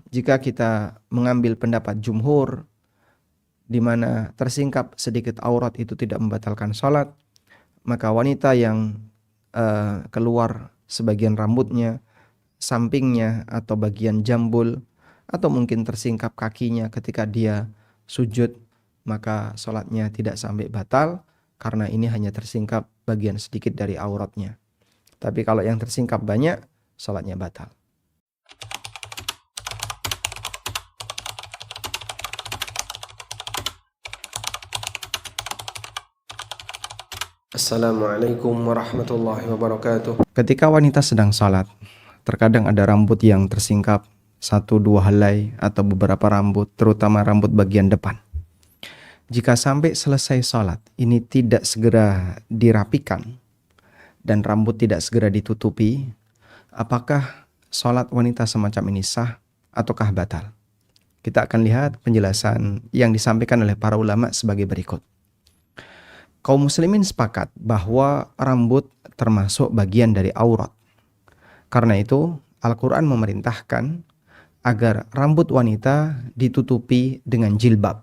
jika kita mengambil pendapat jumhur, di mana tersingkap sedikit aurat itu tidak membatalkan sholat, maka wanita yang keluar sebagian rambutnya, sampingnya, atau bagian jambul, atau mungkin tersingkap kakinya ketika dia sujud, maka sholatnya tidak sampai batal, karena ini hanya tersingkap bagian sedikit dari auratnya. Tapi kalau yang tersingkap banyak, sholatnya batal. Assalamualaikum warahmatullahi wabarakatuh. Ketika wanita sedang sholat, terkadang ada rambut yang tersingkap 1-2 helai atau beberapa rambut, terutama rambut bagian depan. Jika sampai selesai sholat, ini tidak segera dirapikan dan rambut tidak segera ditutupi, apakah sholat wanita semacam ini sah ataukah batal? Kita akan lihat penjelasan yang disampaikan oleh para ulama sebagai berikut. Kaum muslimin sepakat bahwa rambut termasuk bagian dari aurat. Karena itu, Al-Quran memerintahkan agar rambut wanita ditutupi dengan jilbab.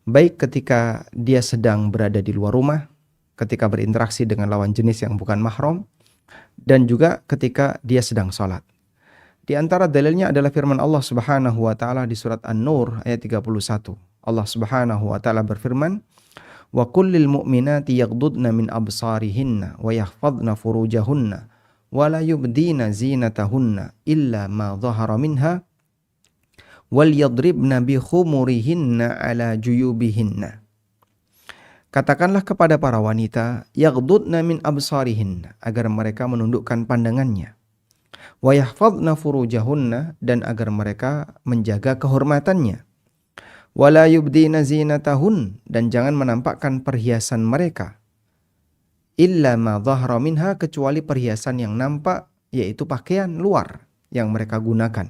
Baik ketika dia sedang berada di luar rumah, ketika berinteraksi dengan lawan jenis yang bukan mahram, dan juga ketika dia sedang sholat. Di antara dalilnya adalah firman Allah Subhanahu wa taala di surat An-Nur ayat 31. Allah Subhanahu wa taala berfirman, "Wa kullil mu'minati yaghdudna min absarihinna wa yahfadna furujahunna wa la yubdina zinatahunna illa ma dhahara minha wal yadribna bi khumurihinna ala juyubihinna." Katakanlah kepada para wanita, yaghdudna min absarihinna, agar mereka menundukkan pandangannya. Wa yahfadna furujahunna, dan agar mereka menjaga kehormatannya. Wa la yubdina zinatahun, dan jangan menampakkan perhiasan mereka. Illa ma dhahara minha, kecuali perhiasan yang nampak, yaitu pakaian luar yang mereka gunakan.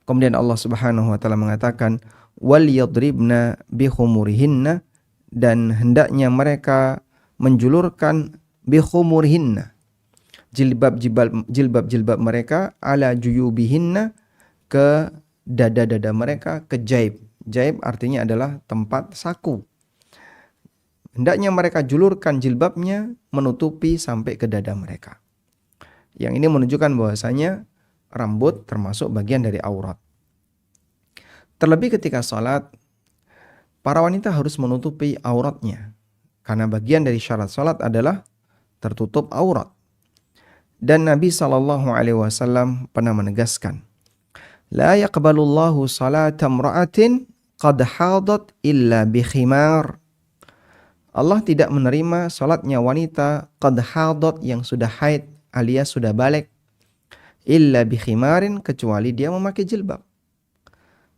Kemudian Allah Subhanahu wa taala mengatakan, wal yadribna bi khumurihinna, dan hendaknya mereka menjulurkan bi khumurihinna, jilbab mereka, ala juyubihinna, ke dada-dada mereka, ke jaib. Jaib artinya adalah tempat saku. Hendaknya mereka julurkan jilbabnya menutupi sampai ke dada mereka. Yang ini menunjukkan bahwasanya rambut termasuk bagian dari aurat. Terlebih ketika sholat, para wanita harus menutupi auratnya, karena bagian dari syarat sholat adalah tertutup aurat. Dan Nabi SAW pernah menegaskan, la yaqbalullahu salata imra'atin qad hadat illa bi khimar. Allah tidak menerima salatnya wanita qad hadat, yang sudah haid alias sudah balik, illa bi khimarin, kecuali dia memakai jilbab.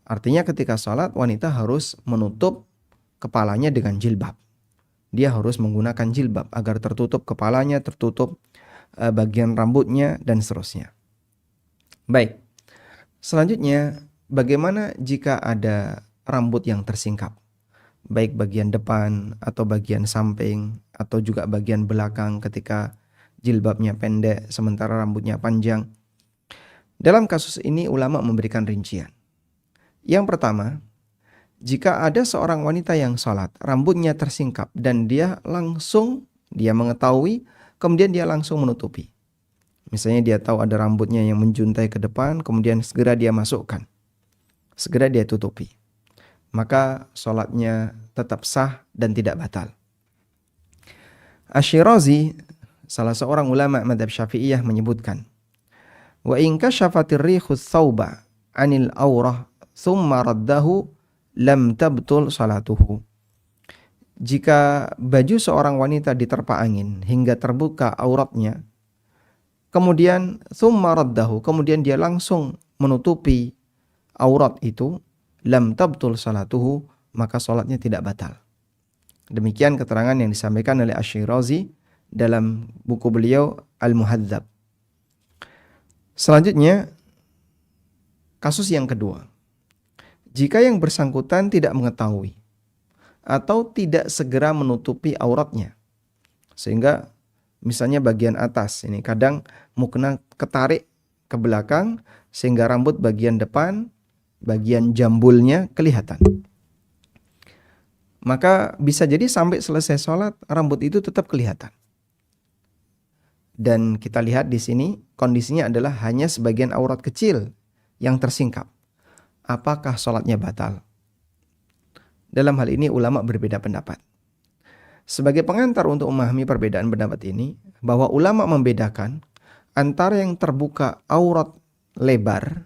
Artinya ketika salat wanita harus menutup kepalanya dengan jilbab. Dia harus menggunakan jilbab agar tertutup kepalanya, tertutup bagian rambutnya, dan seterusnya. Baik. Selanjutnya, bagaimana jika ada rambut yang tersingkap? Baik bagian depan atau bagian samping atau juga bagian belakang ketika jilbabnya pendek sementara rambutnya panjang. Dalam kasus ini ulama memberikan rincian. Yang pertama, jika ada seorang wanita yang sholat, rambutnya tersingkap dan dia mengetahui, kemudian dia langsung menutupi. Misalnya dia tahu ada rambutnya yang menjuntai ke depan, kemudian segera dia masukkan. Segera dia tutupi. Maka sholatnya tetap sah dan tidak batal. Asy-Syirazi, salah seorang ulama mazhab Syafi'iyah, menyebutkan, wa in kashafatir rihu tsauba 'anil aurah tsumma raddahu lam tabtul salatuhu. Jika baju seorang wanita diterpa angin hingga terbuka auratnya, kemudian tsumma raddahu, kemudian dia langsung menutupi aurat itu, lam tabtul salatuhu, maka salatnya tidak batal. Demikian keterangan yang disampaikan oleh Asy-Syirazi dalam buku beliau Al-Muhadzab. Selanjutnya, kasus yang kedua. Jika yang bersangkutan tidak mengetahui atau tidak segera menutupi auratnya, sehingga misalnya bagian atas ini kadang mukena ketarik ke belakang sehingga rambut bagian depan, bagian jambulnya kelihatan. Maka bisa jadi sampai selesai sholat rambut itu tetap kelihatan. Dan kita lihat di sini kondisinya adalah hanya sebagian aurat kecil yang tersingkap. Apakah sholatnya batal? Dalam hal ini ulama berbeda pendapat. Sebagai pengantar untuk memahami perbedaan pendapat ini, bahwa ulama membedakan antara yang terbuka aurat lebar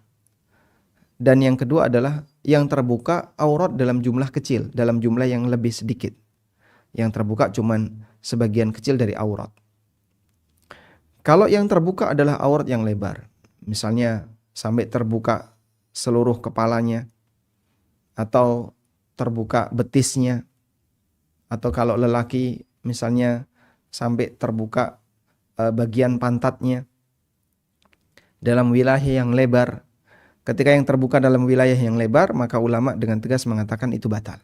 dan yang kedua adalah yang terbuka aurat dalam jumlah kecil, dalam jumlah yang lebih sedikit. Yang terbuka cuman sebagian kecil dari aurat. Kalau yang terbuka adalah aurat yang lebar, misalnya sampai terbuka seluruh kepalanya, atau terbuka betisnya, atau kalau lelaki misalnya sampai terbuka bagian pantatnya dalam wilayah yang lebar. Ketika yang terbuka dalam wilayah yang lebar, maka ulama dengan tegas mengatakan itu batal.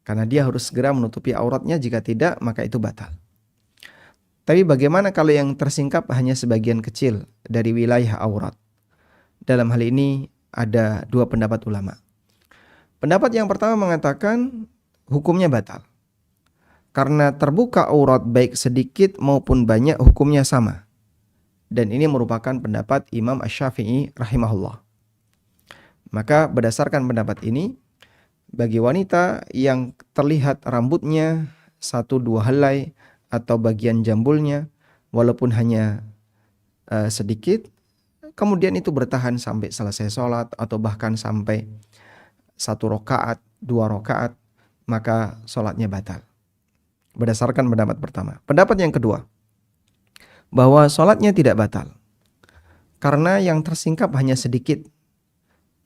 Karena dia harus segera menutupi auratnya, jika tidak maka itu batal. Tapi bagaimana kalau yang tersingkap hanya sebagian kecil dari wilayah aurat? Dalam hal ini ada dua pendapat ulama. Pendapat yang pertama mengatakan hukumnya batal. Karena terbuka aurat baik sedikit maupun banyak hukumnya sama. Dan ini merupakan pendapat Imam Asy-Syafi'i rahimahullah. Maka berdasarkan pendapat ini, bagi wanita yang terlihat rambutnya 1-2 helai atau bagian jambulnya walaupun hanya sedikit, kemudian itu bertahan sampai selesai sholat atau bahkan sampai 1 rakaat, 2 rakaat, maka sholatnya batal. Berdasarkan pendapat pertama. Pendapat yang kedua, bahwa sholatnya tidak batal karena yang tersingkap hanya sedikit.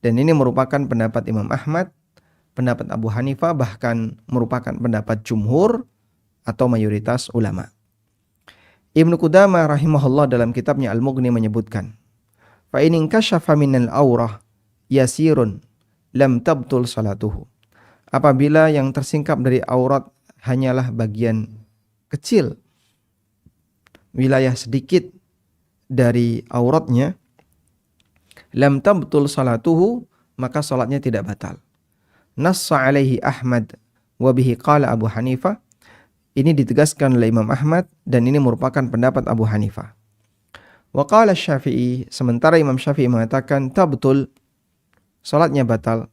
Dan ini merupakan pendapat Imam Ahmad, pendapat Abu Hanifah, bahkan merupakan pendapat jumhur atau mayoritas ulama. Ibnu Qudamah rahimahullah dalam kitabnya Al-Mughni menyebutkan, fa in inkashafa minal aurah yasirun lam tabtul salatuhu. Apabila yang tersingkap dari aurat hanyalah bagian kecil, wilayah sedikit dari auratnya, lam tabtul salatuhu, maka salatnya tidak batal. Nassa alaihi Ahmad wa bihi qala Abu Hanifah. Ini ditegaskan oleh Imam Ahmad dan ini merupakan pendapat Abu Hanifah. Wa qala Syafi'i, sementara Imam Syafi'i mengatakan tabtul, salatnya batal.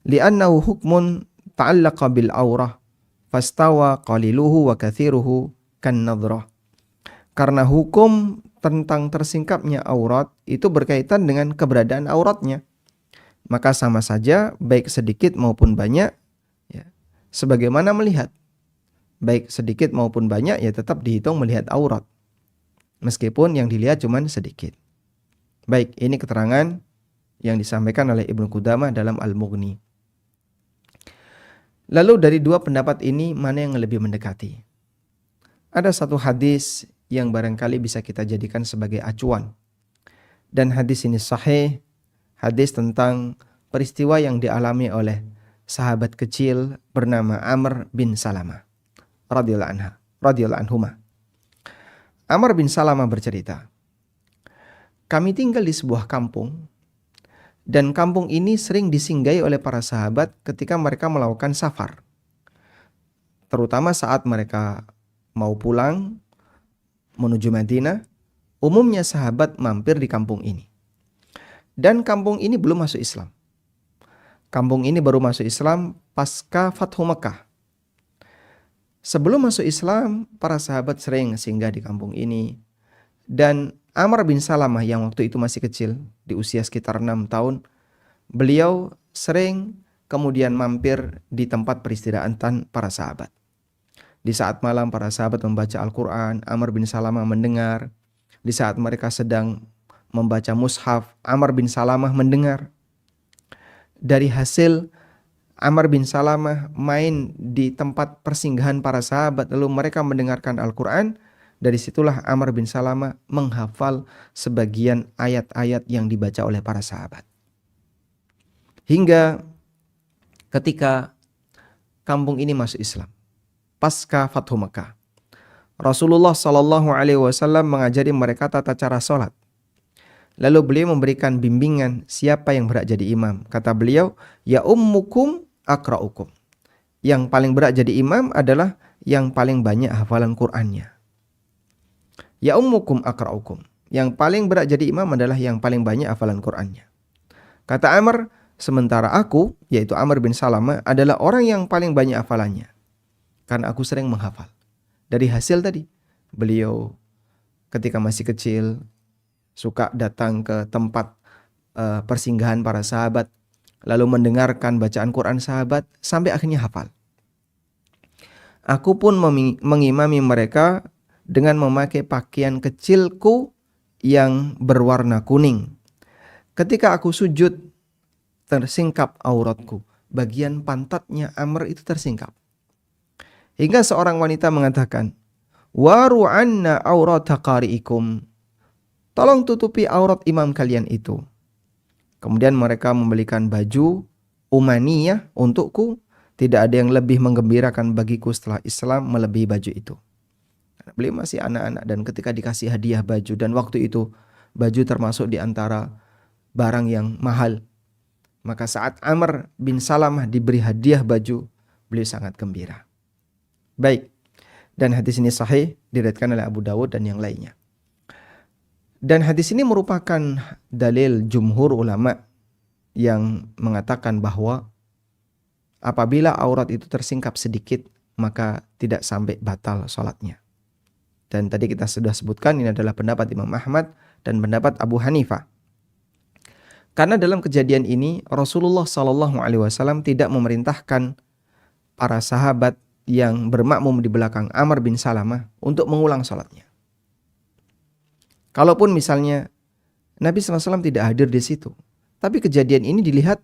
Li'annahu hukmun ta'allaqa bil aurah fastawa qaliluhu wa kathiruhu kan nadhrah. Karena hukum tentang tersingkapnya aurat itu berkaitan dengan keberadaan auratnya. Maka sama saja baik sedikit maupun banyak, ya, sebagaimana melihat. Baik sedikit maupun banyak ya tetap dihitung melihat aurat. Meskipun yang dilihat cuma sedikit. Baik, ini keterangan yang disampaikan oleh Ibnu Qudamah dalam Al-Mughni. Lalu dari dua pendapat ini mana yang lebih mendekati? Ada satu hadis yang barangkali bisa kita jadikan sebagai acuan. Dan hadis ini sahih, hadis tentang peristiwa yang dialami oleh sahabat kecil bernama Amr bin Salamah radhiyallahu anhuma. Amr bin Salamah bercerita, kami tinggal di sebuah kampung dan kampung ini sering disinggahi oleh para sahabat ketika mereka melakukan safar. Terutama saat mereka mau pulang menuju Madinah, umumnya sahabat mampir di kampung ini. Dan kampung ini belum masuk Islam. Kampung ini baru masuk Islam pasca Fathu Makkah. Sebelum masuk Islam, para sahabat sering singgah di kampung ini. Dan Amr bin Salamah yang waktu itu masih kecil, di usia sekitar 6 tahun, beliau sering kemudian mampir di tempat peristirahatan para sahabat. Di saat malam para sahabat membaca Al-Quran, Amr bin Salamah mendengar. Di saat mereka sedang membaca mushaf, Amr bin Salamah mendengar. Dari hasil Amr bin Salamah main di tempat persinggahan para sahabat, lalu mereka mendengarkan Al-Quran. Dari situlah Amr bin Salamah menghafal sebagian ayat-ayat yang dibaca oleh para sahabat. Hingga ketika kampung ini masuk Islam, pasca Fathu Makkah, Rasulullah SAW mengajari mereka tata cara sholat. Lalu beliau memberikan bimbingan siapa yang berhak jadi imam. Kata beliau, ya ummukum akra'ukum. Yang paling berhak jadi imam adalah yang paling banyak hafalan Qur'annya. Ya ummukum akra'ukum. Yang paling berhak jadi imam adalah yang paling banyak hafalan Qur'annya. Kata Amr, sementara aku, yaitu Amr bin Salamah, adalah orang yang paling banyak hafalannya. Karena aku sering menghafal. Dari hasil tadi, beliau ketika masih kecil suka datang ke tempat persinggahan para sahabat, lalu mendengarkan bacaan Quran sahabat sampai akhirnya hafal. Aku pun mengimami mereka dengan memakai pakaian kecilku yang berwarna kuning. Ketika aku sujud, tersingkap auratku. Bagian pantatnya Amr itu tersingkap. Hingga seorang wanita mengatakan, waru anna aurata qari'ikum. Tolong tutupi aurat imam kalian itu. Kemudian mereka membelikan baju umaniyah untukku. Tidak ada yang lebih menggembirakan bagiku setelah Islam melebihi baju itu. Beliau masih anak-anak dan ketika dikasih hadiah baju, dan waktu itu baju termasuk di antara barang yang mahal. Maka saat Amr bin Salamah diberi hadiah baju, beliau sangat gembira. Baik, dan hadis ini sahih, diriwayatkan oleh Abu Dawud dan yang lainnya. Dan hadis ini merupakan dalil jumhur ulama yang mengatakan bahwa apabila aurat itu tersingkap sedikit, maka tidak sampai batal sholatnya. Dan tadi kita sudah sebutkan ini adalah pendapat Imam Ahmad dan pendapat Abu Hanifah. Karena dalam kejadian ini Rasulullah SAW tidak memerintahkan para sahabat yang bermakmum di belakang Amr bin Salamah untuk mengulang sholatnya. Kalaupun misalnya Nabi SAW tidak hadir di situ, tapi kejadian ini dilihat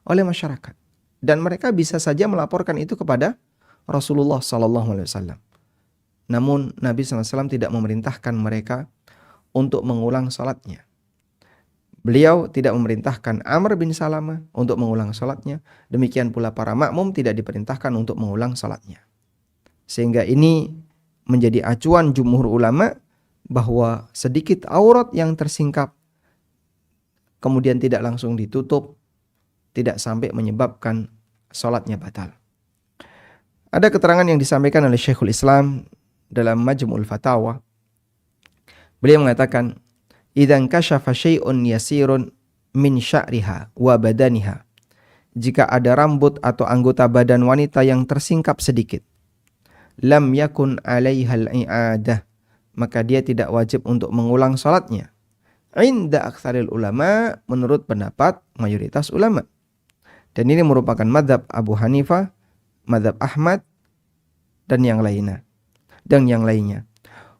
oleh masyarakat dan mereka bisa saja melaporkan itu kepada Rasulullah SAW. Namun Nabi SAW tidak memerintahkan mereka untuk mengulang sholatnya. Beliau tidak memerintahkan Amr bin Salamah untuk mengulang sholatnya. Demikian pula para makmum tidak diperintahkan untuk mengulang sholatnya. Sehingga ini menjadi acuan jumhur ulama bahwa sedikit aurat yang tersingkap kemudian tidak langsung ditutup, tidak sampai menyebabkan sholatnya batal. Ada keterangan yang disampaikan oleh Syekhul Islam dalam Majmu'ul Fatawa. Beliau mengatakan, idzan kashafa syai'un yasirun min sya'riha wa badaniha. Jika ada rambut atau anggota badan wanita yang tersingkap sedikit, lam yakun 'alaihal i'adah, maka dia tidak wajib untuk mengulang salatnya. Inda aktsaril ulama, menurut pendapat mayoritas ulama. Dan ini merupakan mazhab Abu Hanifah, mazhab Ahmad dan yang lainnya.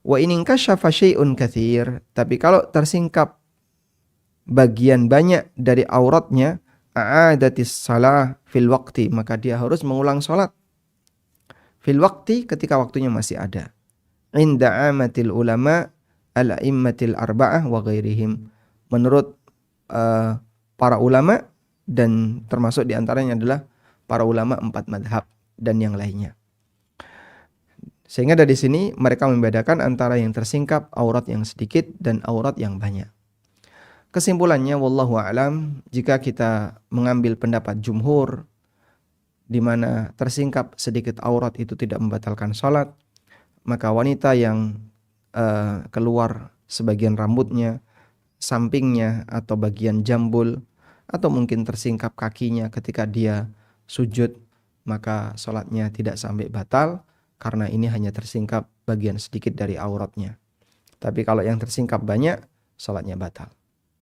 Wa in kashafa syai'un katsir, tapi kalau tersingkap bagian banyak dari auratnya, a'adatis shalah fil waqti, maka dia harus mengulang salat. Fil waqti, ketika waktunya masih ada. Inda amatil ulama al-a'immatil arba'ah wa ghairihim. Menurut para ulama, dan termasuk diantaranya adalah para ulama 4 madhab dan yang lainnya. Sehingga dari sini mereka membedakan antara yang tersingkap, aurat yang sedikit, dan aurat yang banyak. Kesimpulannya, wallahu a'lam, jika kita mengambil pendapat jumhur, di mana tersingkap sedikit aurat itu tidak membatalkan sholat, maka wanita yang keluar sebagian rambutnya, sampingnya, atau bagian jambul, atau mungkin tersingkap kakinya ketika dia sujud, maka sholatnya tidak sampai batal, karena ini hanya tersingkap bagian sedikit dari auratnya. Tapi kalau yang tersingkap banyak, sholatnya batal.